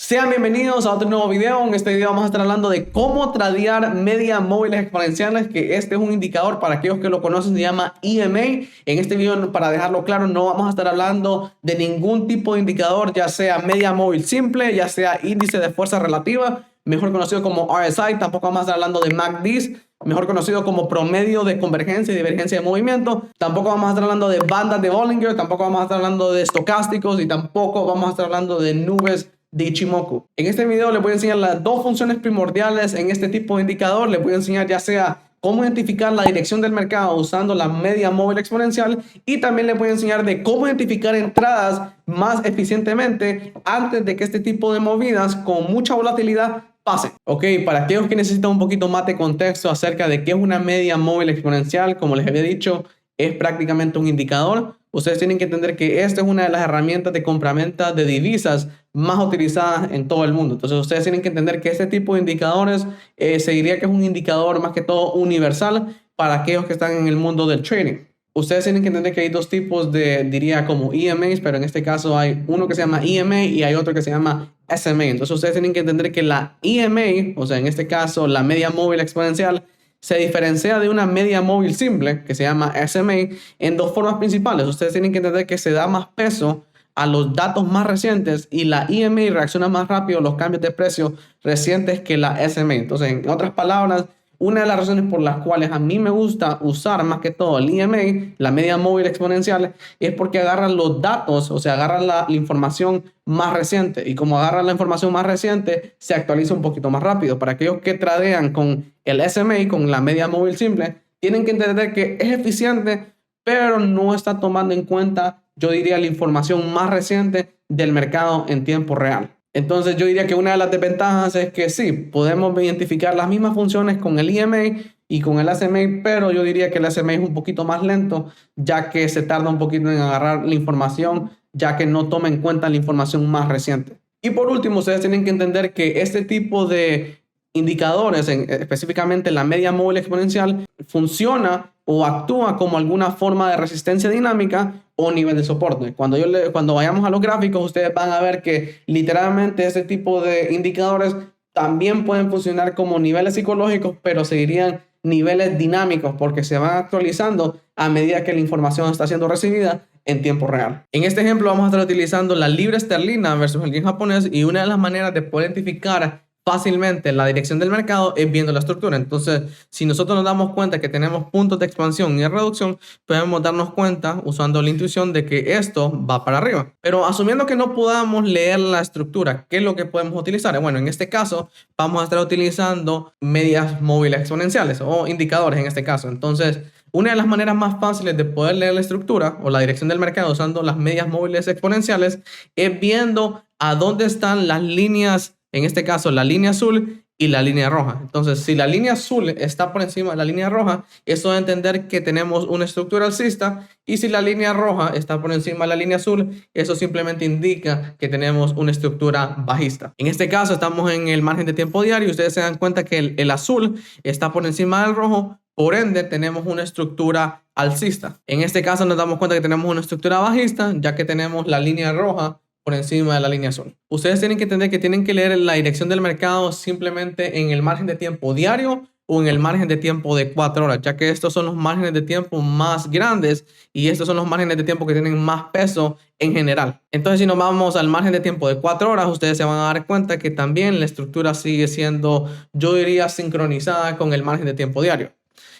Sean bienvenidos a otro nuevo video. En este video vamos a estar hablando de cómo tradear medias móviles exponenciales, que este es un indicador para aquellos que lo conocen, se llama EMA. En este video, para dejarlo claro, no vamos a estar hablando de ningún tipo de indicador, ya sea media móvil simple, ya sea índice de fuerza relativa, mejor conocido como RSI. Tampoco vamos a estar hablando de MACD, mejor conocido como promedio de convergencia y divergencia de movimiento. Tampoco vamos a estar hablando de bandas de Bollinger, tampoco vamos a estar hablando de estocásticos y tampoco vamos a estar hablando de nubes de Ichimoku. En este video les voy a enseñar las dos funciones primordiales en este tipo de indicador. Les voy a enseñar ya sea cómo identificar la dirección del mercado usando la media móvil exponencial, y también les voy a enseñar de cómo identificar entradas más eficientemente antes de que este tipo de movidas con mucha volatilidad pase. Ok, para aquellos que necesitan un poquito más de contexto acerca de qué es una media móvil exponencial, como les había dicho, es prácticamente un indicador. Ustedes tienen que entender que esta es una de las herramientas de compraventa de divisas más utilizadas en todo el mundo. Entonces ustedes tienen que entender que este tipo de indicadores se diría que es un indicador más que todo universal para aquellos que están en el mundo del trading. Ustedes tienen que entender que hay dos tipos de, diría como EMAs, pero en este caso hay uno que se llama EMA y hay otro que se llama SMA. Entonces ustedes tienen que entender que la EMA, o sea, en este caso la media móvil exponencial, se diferencia de una media móvil simple que se llama SMA en dos formas principales. Ustedes tienen que entender que se da más peso a los datos más recientes y la EMA reacciona más rápido a los cambios de precio recientes que la SMA. Entonces, en otras palabras, una de las razones por las cuales a mí me gusta usar más que todo el EMA, la media móvil exponencial, es porque agarran los datos, o sea, agarran la información más reciente, y como agarran la información más reciente, se actualiza un poquito más rápido. Para aquellos que tradean con el SMA, con la media móvil simple, tienen que entender que es eficiente, pero no está tomando en cuenta, yo diría, la información más reciente del mercado en tiempo real. Entonces yo diría que una de las desventajas es que sí, podemos identificar las mismas funciones con el EMA y con el SMA, pero yo diría que el SMA es un poquito más lento, ya que se tarda un poquito en agarrar la información, ya que no toma en cuenta la información más reciente. Y por último, ustedes tienen que entender que este tipo de indicadores, específicamente la media móvil exponencial, funciona o actúa como alguna forma de resistencia dinámica o nivel de soporte. Cuando vayamos a los gráficos, ustedes van a ver que literalmente este tipo de indicadores también pueden funcionar como niveles psicológicos, pero seguirían niveles dinámicos porque se van actualizando a medida que la información está siendo recibida en tiempo real. En este ejemplo vamos a estar utilizando la libra esterlina versus el yen japonés, y una de las maneras de poder identificar fácilmente la dirección del mercado es viendo la estructura. Entonces, si nosotros nos damos cuenta que tenemos puntos de expansión y de reducción, podemos darnos cuenta usando la intuición de que esto va para arriba. Pero asumiendo que no podamos leer la estructura, ¿qué es lo que podemos utilizar? Bueno, en este caso vamos a estar utilizando medias móviles exponenciales o indicadores en este caso. Entonces, una de las maneras más fáciles de poder leer la estructura o la dirección del mercado usando las medias móviles exponenciales es viendo a dónde están las líneas, en este caso la línea azul y la línea roja. Entonces, si la línea azul está por encima de la línea roja, eso da a entender que tenemos una estructura alcista, y si la línea roja está por encima de la línea azul, eso simplemente indica que tenemos una estructura bajista. En este caso estamos en el margen de tiempo diario y ustedes se dan cuenta que el azul está por encima del rojo, por ende tenemos una estructura alcista. En este caso nos damos cuenta que tenemos una estructura bajista, ya que tenemos la línea roja por encima de la línea azul. Ustedes tienen que entender que tienen que leer la dirección del mercado simplemente en el margen de tiempo diario o en el margen de tiempo de 4 horas, ya que estos son los márgenes de tiempo más grandes y estos son los márgenes de tiempo que tienen más peso en general. Entonces, si nos vamos al margen de tiempo de 4 horas, ustedes se van a dar cuenta que también la estructura sigue siendo, yo diría, sincronizada con el margen de tiempo diario.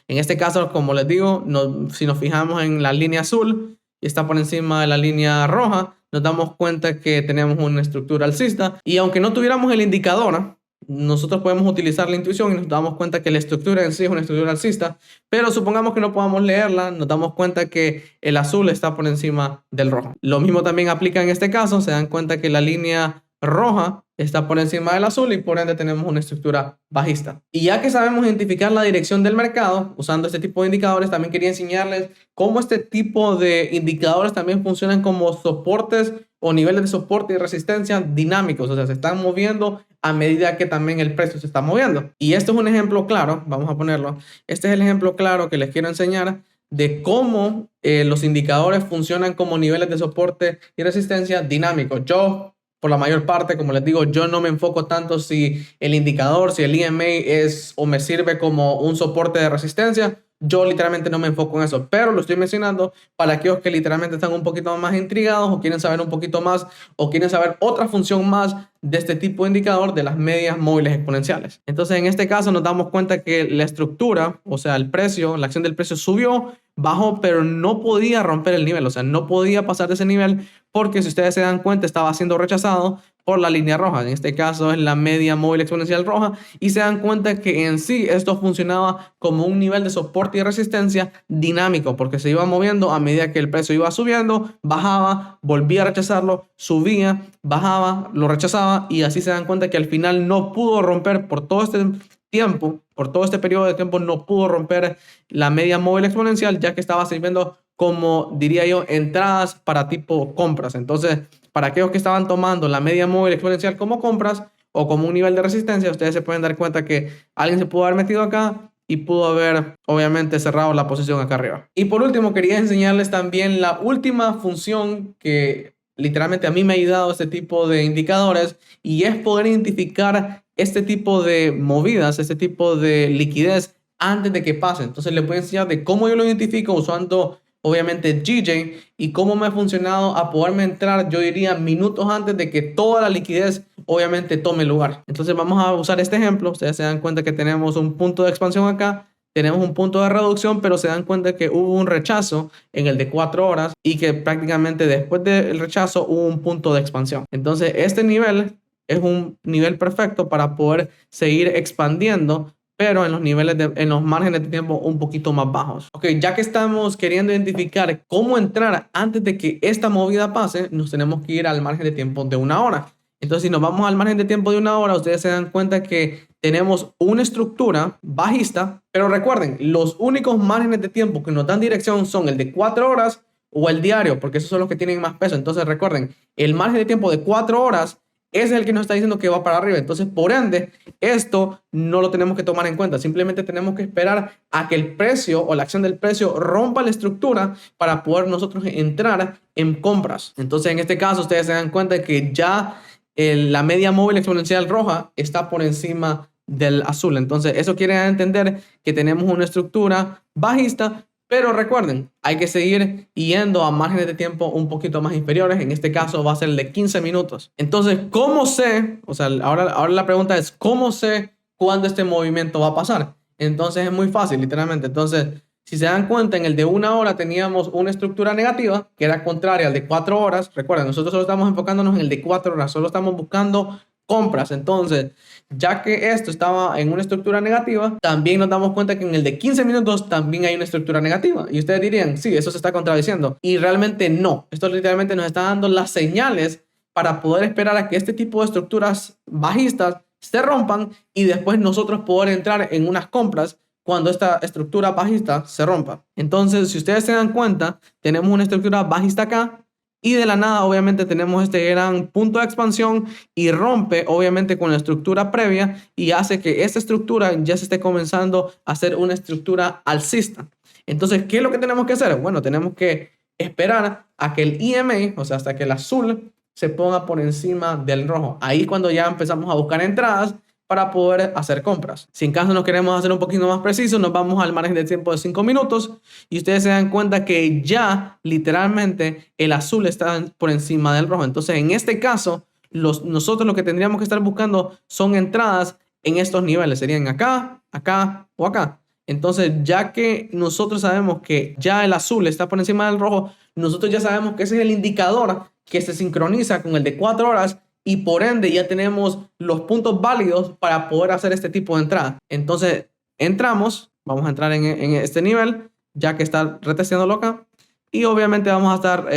En este caso, como les digo, si nos fijamos en la línea azul y está por encima de la línea roja, nos damos cuenta que tenemos una estructura alcista, y aunque no tuviéramos el indicador, nosotros podemos utilizar la intuición y nos damos cuenta que la estructura en sí es una estructura alcista, pero supongamos que no podamos leerla, nos damos cuenta que el azul está por encima del rojo. Lo mismo también aplica en este caso, se dan cuenta que la línea roja está por encima del azul y por ende tenemos una estructura bajista. Y ya que sabemos identificar la dirección del mercado usando este tipo de indicadores, también quería enseñarles cómo este tipo de indicadores también funcionan como soportes o niveles de soporte y resistencia dinámicos, o sea, se están moviendo a medida que también el precio se está moviendo. Y esto es un ejemplo claro, vamos a ponerlo, este es el ejemplo claro que les quiero enseñar de cómo los indicadores funcionan como niveles de soporte y resistencia dinámicos. Yo por la mayor parte. Como les digo, yo no me enfoco tanto si el indicador, si el EMA es o me sirve como un soporte de resistencia. Yo literalmente no me enfoco en eso, pero lo estoy mencionando para aquellos que literalmente están un poquito más intrigados o quieren saber un poquito más o quieren saber otra función más de este tipo de indicador de las medias móviles exponenciales. Entonces, en este caso nos damos cuenta que la estructura, o sea, el precio, la acción del precio subió, bajó, pero no podía romper el nivel, o sea, no podía pasar de ese nivel porque si ustedes se dan cuenta estaba siendo rechazado por la línea roja. En este caso es la media móvil exponencial roja y se dan cuenta que en sí esto funcionaba como un nivel de soporte y resistencia dinámico porque se iba moviendo a medida que el precio iba subiendo, bajaba, volvía a rechazarlo, subía, bajaba, lo rechazaba y así se dan cuenta que al final no pudo romper por todo este tiempo, por todo este periodo de tiempo no pudo romper la media móvil exponencial ya que estaba sirviendo como diría yo entradas para tipo compras. Entonces, para aquellos que estaban tomando la media móvil exponencial como compras o como un nivel de resistencia, ustedes se pueden dar cuenta que alguien se pudo haber metido acá y pudo haber obviamente cerrado la posición acá arriba. Y por último, quería enseñarles también la última función que literalmente a mí me ha ayudado este tipo de indicadores y es poder identificar este tipo de movidas, este tipo de liquidez antes de que pase. Entonces les voy a enseñar de cómo yo lo identifico usando obviamente GJ y cómo me ha funcionado a poderme entrar, yo diría, minutos antes de que toda la liquidez obviamente tome lugar. Entonces vamos a usar este ejemplo. Ustedes se dan cuenta que tenemos un punto de expansión acá, tenemos un punto de reducción, pero se dan cuenta que hubo un rechazo en el de 4 horas y que prácticamente después del rechazo hubo un punto de expansión. Entonces este nivel es un nivel perfecto para poder seguir expandiendo pero en los niveles en los márgenes de tiempo un poquito más bajos. Ok, ya que estamos queriendo identificar cómo entrar antes de que esta movida pase, nos tenemos que ir al margen de tiempo de 1 hora. Entonces, si nos vamos al margen de tiempo de 1 hora, ustedes se dan cuenta que tenemos una estructura bajista, pero recuerden, los únicos márgenes de tiempo que nos dan dirección son el de 4 horas o el diario, porque esos son los que tienen más peso. Entonces, recuerden, el margen de tiempo de 4 horas es el que nos está diciendo que va para arriba. Entonces, por ende, esto no lo tenemos que tomar en cuenta. Simplemente tenemos que esperar a que el precio o la acción del precio rompa la estructura para poder nosotros entrar en compras. Entonces, en este caso, ustedes se dan cuenta que ya la media móvil exponencial roja está por encima del azul. Entonces, eso quiere entender que tenemos una estructura bajista. Pero recuerden, hay que seguir yendo a márgenes de tiempo un poquito más inferiores. En este caso va a ser el de 15 minutos. Entonces, ¿cómo sé? O sea, ahora la pregunta es, ¿cómo sé cuándo este movimiento va a pasar? Entonces es muy fácil, literalmente. Entonces, si se dan cuenta, en el de 1 hora teníamos una estructura negativa que era contraria al de 4 horas. Recuerden, nosotros solo estamos enfocándonos en el de 4 horas. Solo estamos buscando compras. Entonces, ya que esto estaba en una estructura negativa, también nos damos cuenta que en el de 15 minutos también hay una estructura negativa. Y ustedes dirían, sí, eso se está contradiciendo. Y realmente no. Esto literalmente nos está dando las señales para poder esperar a que este tipo de estructuras bajistas se rompan y después nosotros poder entrar en unas compras cuando esta estructura bajista se rompa. Entonces, si ustedes se dan cuenta, tenemos una estructura bajista acá, y de la nada, obviamente, tenemos este gran punto de expansión y rompe, obviamente, con la estructura previa y hace que esta estructura ya se esté comenzando a ser una estructura alcista. Entonces, ¿qué es lo que tenemos que hacer? Bueno, tenemos que esperar a que el EMA, o sea, hasta que el azul se ponga por encima del rojo. Ahí cuando ya empezamos a buscar entradas para poder hacer compras. Si en caso nos queremos hacer un poquito más preciso, nos vamos al margen de tiempo de 5 minutos y ustedes se dan cuenta que ya literalmente el azul está por encima del rojo. Entonces, en este caso, nosotros lo que tendríamos que estar buscando son entradas en estos niveles. Serían acá, acá o acá. Entonces, ya que nosotros sabemos que ya el azul está por encima del rojo, nosotros ya sabemos que ese es el indicador que se sincroniza con el de 4 horas y por ende ya tenemos los puntos válidos para poder hacer este tipo de entrada. Entonces entramos, vamos a entrar en este nivel, ya que está retesteándolo acá y obviamente vamos a estar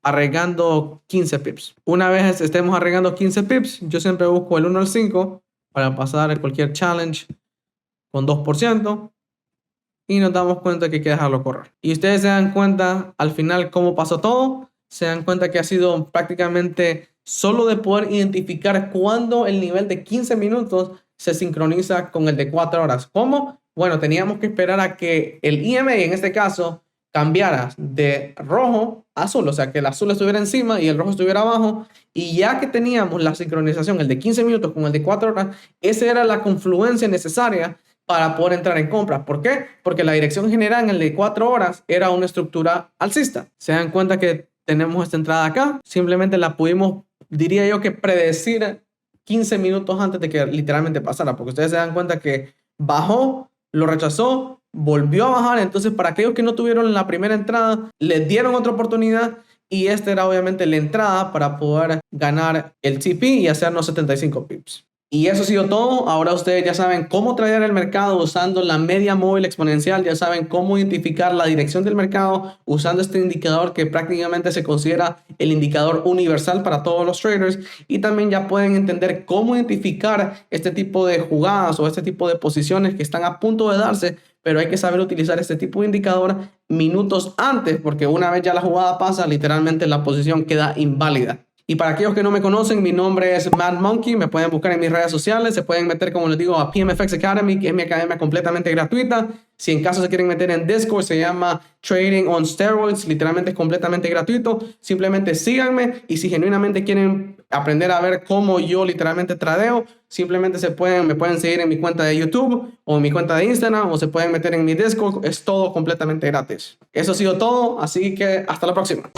arriesgando 15 pips. Una vez estemos arriesgando 15 pips, yo siempre busco el 1 al 5 para pasar cualquier challenge con 2% y nos damos cuenta que hay que dejarlo correr. Y ustedes se dan cuenta al final cómo pasó todo, se dan cuenta que ha sido prácticamente solo de poder identificar cuándo el nivel de 15 minutos se sincroniza con el de 4 horas. ¿Cómo? Bueno, teníamos que esperar a que el EMA, en este caso, cambiaras de rojo a azul, o sea, que el azul estuviera encima y el rojo estuviera abajo, y ya que teníamos la sincronización, el de 15 minutos con el de 4 horas, esa era la confluencia necesaria para poder entrar en compras. ¿Por qué? Porque la dirección general en el de 4 horas era una estructura alcista. Se dan cuenta que tenemos esta entrada acá, simplemente la pudimos, diría yo, que predecir 15 minutos antes de que literalmente pasara, porque ustedes se dan cuenta que bajó, lo rechazó, volvió a bajar. Entonces, para aquellos que no tuvieron la primera entrada, les dieron otra oportunidad, y esta era obviamente la entrada para poder ganar el TP y hacernos 75 pips. Y eso ha sido todo. Ahora ustedes ya saben cómo tradear el mercado usando la media móvil exponencial. Ya saben cómo identificar la dirección del mercado usando este indicador que prácticamente se considera el indicador universal para todos los traders. Y también ya pueden entender cómo identificar este tipo de jugadas o este tipo de posiciones que están a punto de darse. Pero hay que saber utilizar este tipo de indicador minutos antes, porque una vez ya la jugada pasa, literalmente la posición queda inválida. Y para aquellos que no me conocen, mi nombre es Mad Monkey. Me pueden buscar en mis redes sociales. Se pueden meter, como les digo, a PMFX Academy, que es mi academia completamente gratuita. Si en caso se quieren meter en Discord, se llama Trading on Steroids. Literalmente es completamente gratuito. Simplemente síganme. Y si genuinamente quieren aprender a ver cómo yo literalmente tradeo, simplemente me pueden seguir en mi cuenta de YouTube o en mi cuenta de Instagram, o se pueden meter en mi Discord. Es todo completamente gratis. Eso ha sido todo. Así que hasta la próxima.